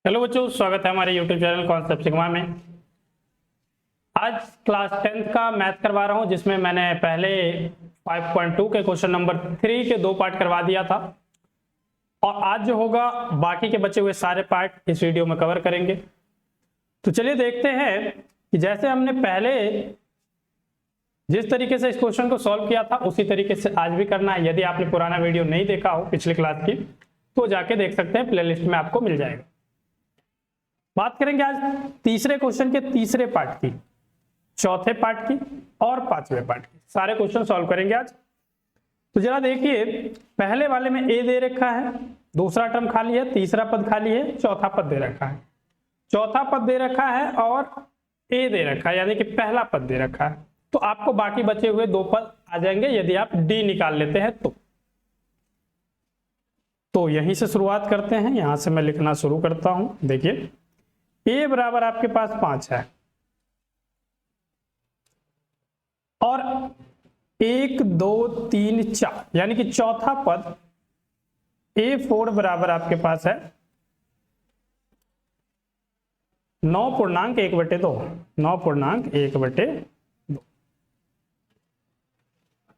Hello बच्चों, स्वागत है हमारे यूट्यूब चैनल कॉन्सेप्ट सिग्मा में। आज क्लास 10th का मैथ करवा रहा हूं, जिसमें मैंने पहले 5.2 के क्वेश्चन नंबर 3 के 2 पार्ट करवा दिया था और आज जो होगा बाकी के बचे हुए सारे पार्ट इस वीडियो में कवर करेंगे। तो चलिए देखते हैं कि जैसे हमने पहले जिस तरीके से इस क्वेश्चन को सॉल्व किया था उसी तरीके से आज भी करना है। यदि आपने पुराना वीडियो नहीं देखा हो पिछले क्लास की तो जाके देख सकते हैं, प्लेलिस्ट में आपको मिल जाएगा। बात करेंगे आज तीसरे क्वेश्चन के तीसरे पार्ट की, चौथे पार्ट की और पांचवें पार्ट की। सारे क्वेश्चन सॉल्व करेंगे आज। तो जरा देखिए, पहले वाले में ए दे रखा है, दूसरा टर्म खाली है, तीसरा पद खाली है, चौथा पद दे रखा है। चौथा पद दे रखा है और ए दे रखा है, यानी कि पहला पद दे रखा है। तो आपको बाकी बचे हुए दो पद आ जाएंगे यदि आप डी निकाल लेते हैं तो यहीं से शुरुआत करते हैं। यहां से मैं लिखना शुरू करता हूं। देखिए, ए बराबर आपके पास 5 है और 1 2 3 4 यानी कि चौथा पद A4 बराबर आपके पास है 9.1/2। 9.1/2।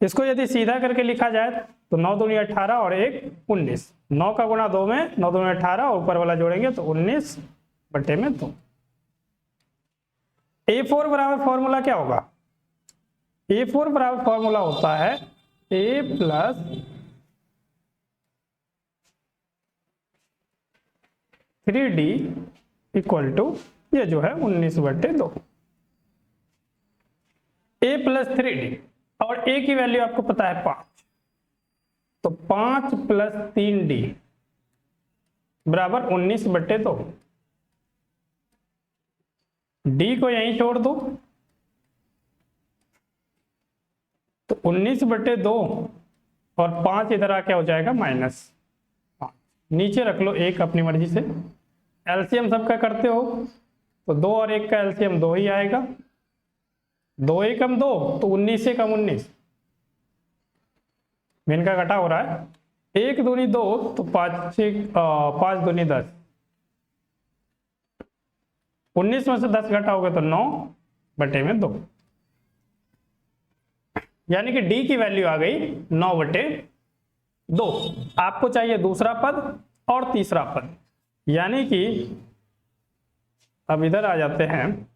इसको यदि सीधा करके लिखा जाए तो 9 दूनी 18 और 1 19। 9 का गुणा 2 में 9 दूनी 18 और ऊपर वाला जोड़ेंगे तो 19/2। A4 बराबर फॉर्मूला क्या होगा? A4 बराबर फॉर्मूला होता है A plus 3D equal to ये जो है 19/2। A प्लस 3D और A की वैल्यू आपको पता है 5, तो 5 प्लस 3D बराबर 19/2। डी को यहीं छोड़ दो तो 19/2 और 5 इधर आके हो जाएगा -5। नीचे रख लो 1 अपनी मर्जी से। एलसीएम सबका करते हो तो 2 और 1 का एलसीएम 2 ही आएगा। 2 एकम 2 तो 19 एकम 19। इनका घटा हो रहा है। 1 दूनी 2 तो 5 दूनी 10। 19 में से 10 घटाओगे तो 9/2। यानी कि डी की वैल्यू आ गई 9/2। आपको चाहिए दूसरा पद और तीसरा पद, यानी कि अब इधर आ जाते हैं।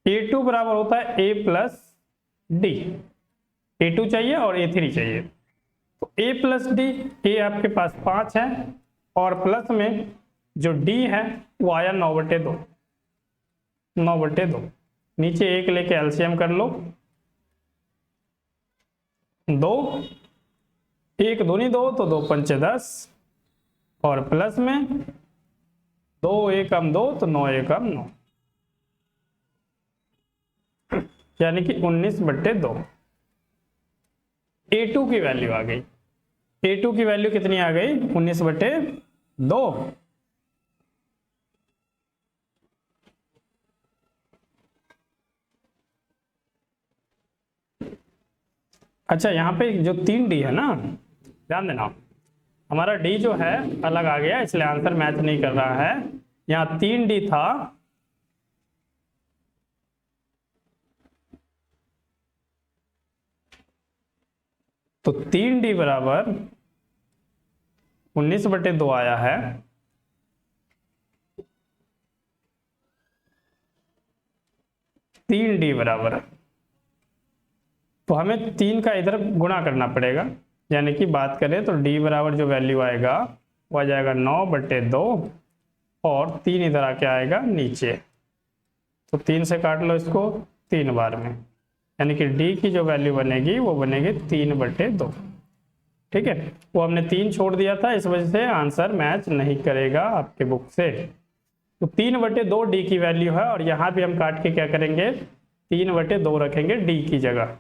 A2 बराबर होता है A प्लस डी। A2 चाहिए और A3 चाहिए, तो A प्लस डी। A आपके पास 5 है और प्लस में जो D है वो आया 9/2। 9/2 नीचे 1 लेके एलसीएम कर लो। 2 1 दूनी 2 तो 2 पंचे 10 और प्लस में 2 एकम 2 तो 9 एकम 9, यानी कि 19/2। A2 की वैल्यू आ गई। A2 की वैल्यू कितनी आ गई? 19/2। अच्छा, यहाँ पे जो 3D है ना, ध्यान देना, हमारा D जो है अलग आ गया, इसलिए आंसर मैच नहीं कर रहा है। यहाँ 3D था, तो 3D बराबर 19/2 आया है। तीन डी बराबर, तो हमें 3 का इधर गुणा करना पड़ेगा। यानी कि बात करें तो D बराबर जो वैल्यू आएगा वो आ जाएगा 9/2 और 3 इधर आके आएगा नीचे, तो 3 से काट लो इसको 3 बार में, यानी कि D की जो वैल्यू बनेगी वो बनेगी 3/2। ठीक है, वो हमने 3 छोड़ दिया था, इस वजह से आंसर मैच नहीं करेगा आपके बुक से। तो 3/2 D की वैल्यू है और यहाँ भी हम काट के क्या करेंगे, 3/2 रखेंगे D की जगह,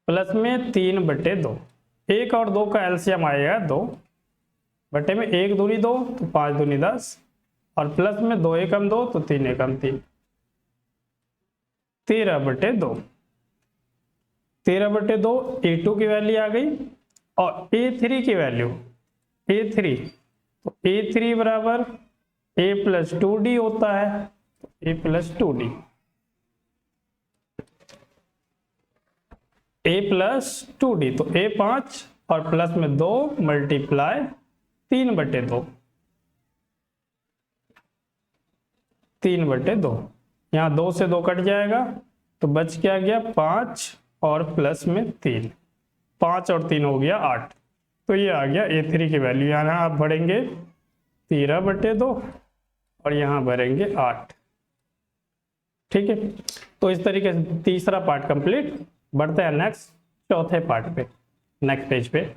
प्लस में 3/2। 1 और 2 का एलसीएम आएगा 2 बटे में 1 दूनी 2 तो 5 दूनी 10 और प्लस में 2 एकम 2 तो 3 एकम 3। 13/2। 13/2 A2 की वैल्यू आ गई और A3 की वैल्यू A3, तो A3 बराबर A प्लस 2D होता है, A plus 2D, A plus 2D, तो A 5 और प्लस में 2 मल्टीप्लाई 3/2, 3/2, यहाँ 2 से 2 कट जाएगा तो बच क्या गया 5 और प्लस में 3, 5 और 3 हो गया 8, तो ये आ गया A3 की वैल्यू। यहाँ आप भरेंगे 13/2 और यहाँ भरेंगे 8। ठीक है, तो इस तरीके से तीसरा पार्ट कंप्लीट। बढ़ते हैं नेक्स्ट चौथे पार्ट पे, नेक्स्ट पेज पे।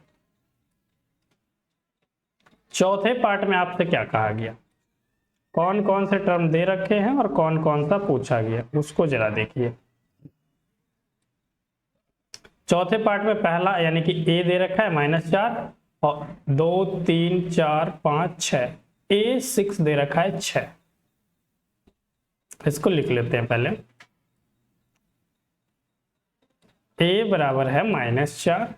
चौथे पार्ट में आपसे क्या कहा गया, कौन कौन से टर्म दे रखे हैं और कौन कौन सा पूछा गया, उसको जरा देखिए। चौथे पार्ट में पहला यानी कि A दे रखा है -4 और 2 3 4 5 6, A 6 दे रखा है 6। इसको लिख लेते हैं पहले। A बराबर है -4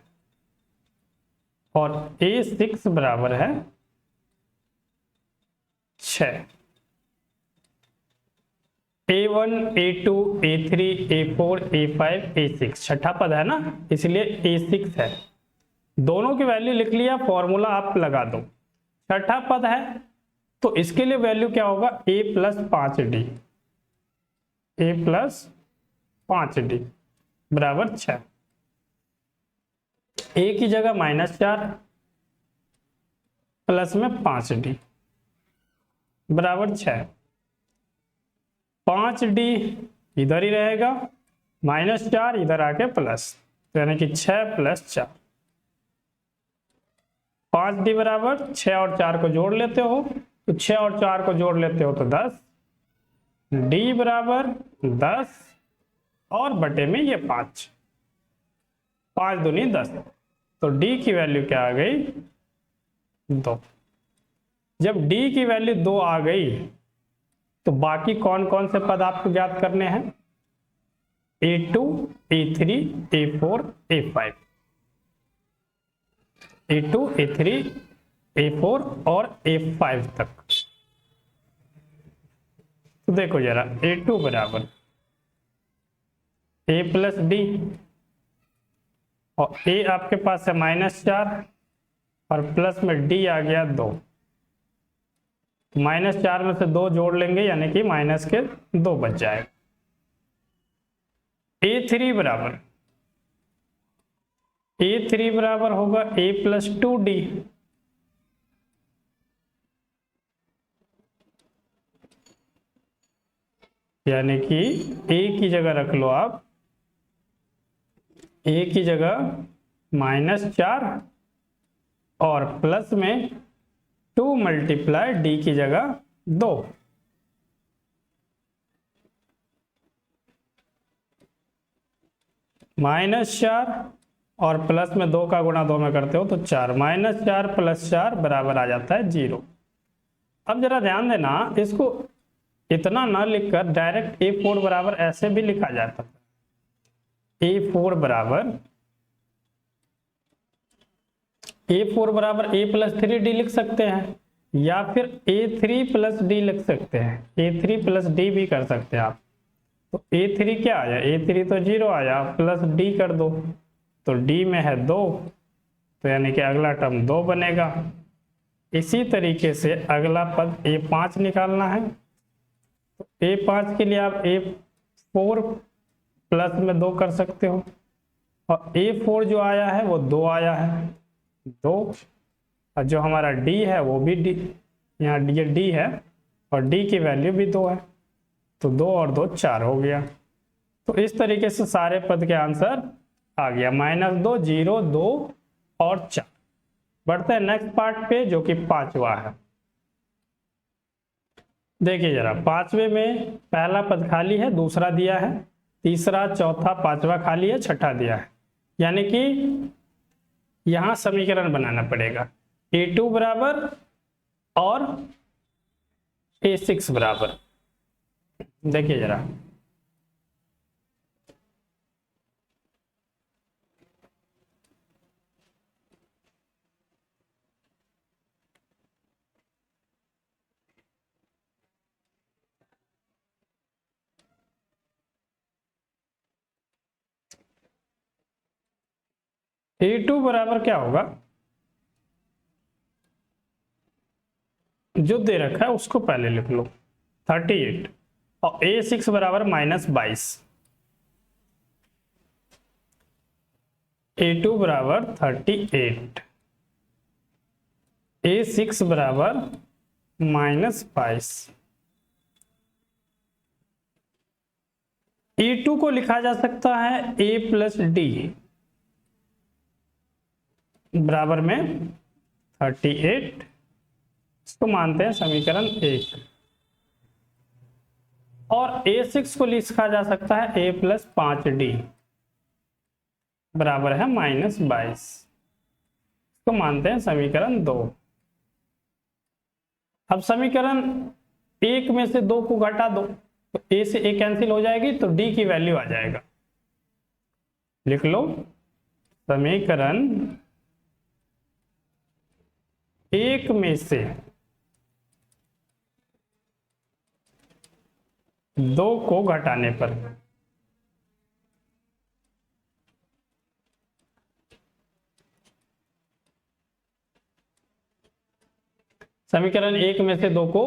और A 6 बराबर है 6। A1 A2 A3 A4 A5 A6 छठा पद है ना, इसलिए A6 है। दोनों की वैल्यू लिख लिया, फॉर्मूला आप लगा दो। छठा पद है तो इसके लिए वैल्यू क्या होगा, A plus 5D, A plus 5D बराबर 6। A की जगह -4 प्लस में 5D बराबर 6। 5D इधर ही रहेगा, -4 इधर आके प्लस, तो यानी कि 6 प्लस 4। 5D बराबर 6 और 4 को जोड़ लेते हो तो 6 और 4 को जोड़ लेते हो तो 10, D बराबर 10 और बटे में ये 5, 5 दूनी 10, तो D की वैल्यू क्या आ गई 2। जब D की वैल्यू 2 आ गई तो बाकी कौन कौन से पद आपको ज्ञात करने हैं, A2 A3 A4 A5, A2 A3 A4 और A5 तक। तो देखो जरा, A2 बराबर A प्लस D और A आपके पास है -4 और प्लस में D आ गया 2, -4 में से 2 जोड़ लेंगे यानी कि माइनस के 2 बच जाएगा। A3 बराबर होगा A प्लस 2D, यानी कि A की जगह रख लो आप, A की जगह -4 और प्लस में 2 मल्टीप्लाई D की जगह 2, -4 और प्लस में 2 का गुणा 2 में करते हो तो 4, -4 प्लस 4 बराबर आ जाता है 0। अब जरा ध्यान देना, इसको इतना ना लिखकर डायरेक्ट A4 बराबर ऐसे भी लिखा जाता है, A4 बराबर A प्लस 3D लिख सकते हैं, या फिर A3 प्लस D लिख सकते हैं, A3 प्लस D भी कर सकते हैं आप। तो A3 क्या आया, A3 तो 0 आया, प्लस D कर दो तो D में है 2, तो यानी कि अगला टर्म 2 बनेगा। इसी तरीके से अगला पद A5 निकालना है, तो A5 के लिए आप A4 प्लस में 2 कर सकते हो, और A4 जो आया है वो 2 आया है, 2, और जो हमारा D है वो भी D, यहाँ ये D है और D की वैल्यू भी 2 है, तो 2 और 2 4 हो गया। तो इस तरीके से सारे पद के आंसर आ गया, -2 0 2 और 4। बढ़ते हैं नेक्स्ट पार्ट पे जो कि पांचवा है। देखिए जरा, पांचवे में पहला पद खाली है, दूसरा दिया है, तीसरा चौथा पांचवा खाली है, छठा दिया है, यानी कि यहां समीकरण बनाना पड़ेगा, A2 बराबर और A6 बराबर। देखिए जरा, A2 बराबर क्या होगा, जो दे रखा है उसको पहले लिख लो 38, और A6 बराबर -22। A2 बराबर 38, A6 बराबर -22। A2 को लिखा जा सकता है A प्लस डी बराबर में 38, इसको मानते हैं समीकरण 1। और A6 को लिखा जा सकता है A प्लस 5D बराबर है -22, इसको मानते हैं समीकरण 2। अब समीकरण 1 में से 2 को घटा दो तो A से A कैंसिल हो जाएगी, तो D की वैल्यू आ जाएगा। लिख लो समीकरण 1 में से 2 को घटाने पर समीकरण 1 में से 2 को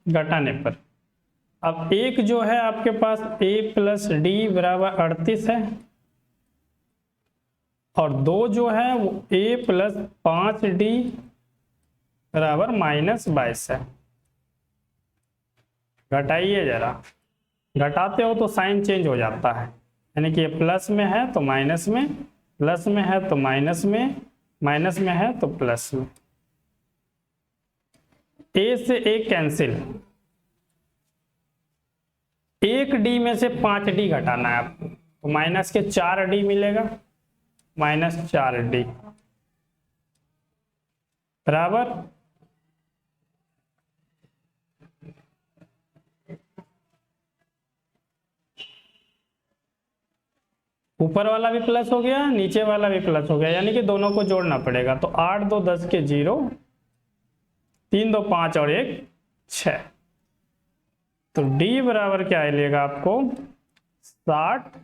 घटाने पर, अब एक जो है आपके पास A प्लस डी बराबर 38 है, और 2 जो है वो A प्लस 5D बराबर -22 है। घटाइए जरा, घटाते हो तो साइन चेंज हो जाता है, यानी कि ये प्लस में है तो माइनस में, प्लस में है तो माइनस में, माइनस में है तो प्लस में। A से A कैंसिल, 1D में से 5D घटाना है आपको, तो माइनस के 4D मिलेगा, -4D बराबर ऊपर वाला भी प्लस हो गया, नीचे वाला भी प्लस हो गया, यानी कि दोनों को जोड़ना पड़ेगा। तो 8 2 10 के 0, 3 2 5 और 1 6, तो D बराबर क्या आएगा आपको 60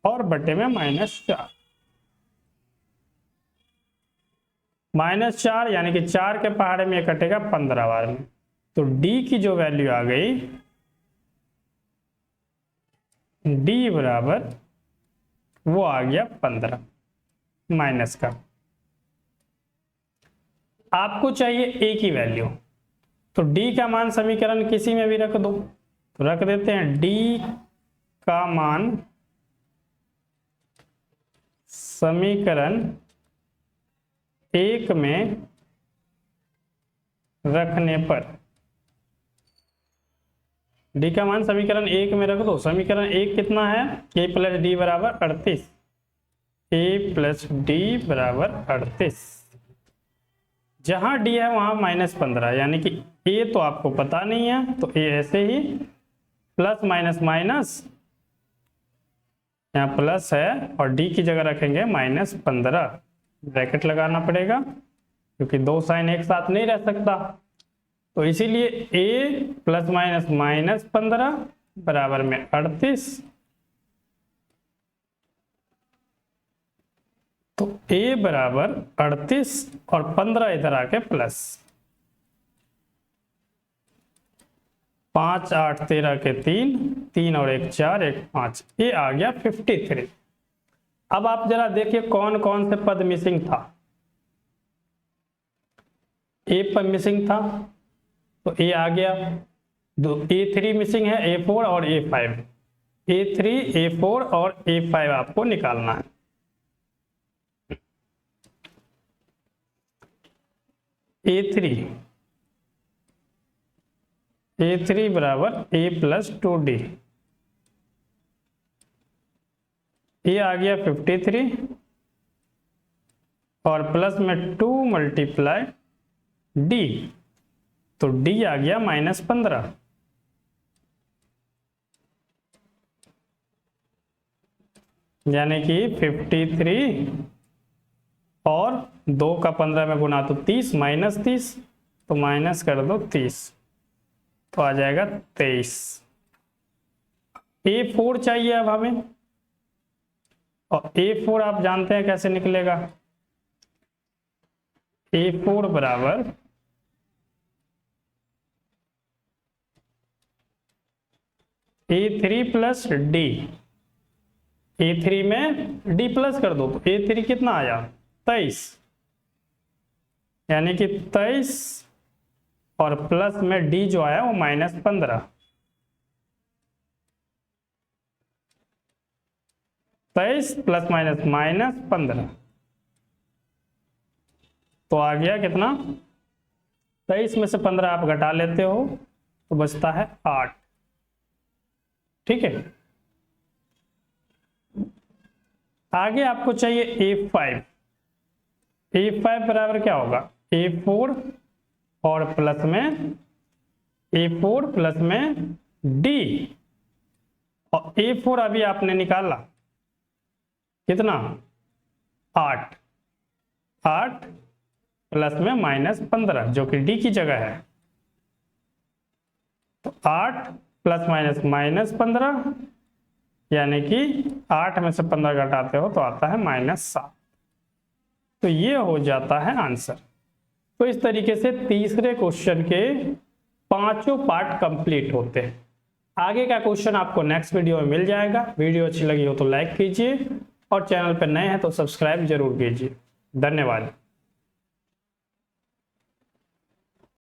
और बटे में -4, -4 यानी कि 4 के पहाड़े में कटेगा 15 बार में, तो D की जो वैल्यू आ गई, D बराबर वो आ गया 15 माइनस का। आपको चाहिए A की वैल्यू, तो D का मान समीकरण किसी में भी रख दो, तो रख देते हैं D का मान समीकरण 1 में रखने पर, D का मान समीकरण 1 में रख दो। समीकरण 1 कितना है, A प्लस डी बराबर 38, A प्लस डी बराबर 38, जहां D है वहां -15, यानी कि A तो आपको पता नहीं है, तो A ऐसे ही प्लस माइनस माइनस, यहाँ प्लस है और D की जगह रखेंगे -15, ब्रैकेट लगाना पड़ेगा क्योंकि 2 साइन एक साथ नहीं रह सकता, तो इसीलिए A प्लस माइनस -15 बराबर में 38, तो A बराबर 38 और 15 इधर आके प्लस, 5 8 13 के 3, 3 और 1 4, 1 5, ये आ गया 53। अब आप जरा देखिए कौन कौन से पद मिसिंग था। A पर मिसिंग था तो A आ गया, A3 मिसिंग है, A4 और A5, A3 A4 और A5 आपको निकालना है। A3 बराबर A प्लस 2D, ये आ गया 53 और प्लस में 2 मल्टीप्लाई D, तो D आ गया -15, यानी कि 53 और 2 का 15 में गुना तो 30, -30, तो माइनस कर दो 30, तो आ जाएगा 23। A4 चाहिए अब हमें, और A4 आप जानते हैं कैसे निकलेगा, A4 बराबर A3 प्लस डी। A3 में D प्लस कर दो तो A3 कितना आया 23, यानी कि 23 और प्लस में D जो आया वो -15। 23 प्लस -15 तो आ गया कितना 23 में से 15 आप घटा लेते हो तो बचता है 8। ठीक है, आगे आपको चाहिए A5। A5 बराबर क्या होगा A4 और प्लस में A4 प्लस में D, और A4 अभी आपने निकाला कितना 8 प्लस में -15 जो कि D की जगह है, तो 8 प्लस -15 यानी कि 8 में से 15 घटाते हो तो आता है -7। तो ये हो जाता है आंसर। तो इस तरीके से तीसरे क्वेश्चन के 5 पार्ट कंप्लीट होते हैं। आगे का क्वेश्चन आपको नेक्स्ट वीडियो में मिल जाएगा। वीडियो अच्छी लगी हो तो लाइक कीजिए और चैनल पर नए हैं तो सब्सक्राइब जरूर कीजिए। धन्यवाद।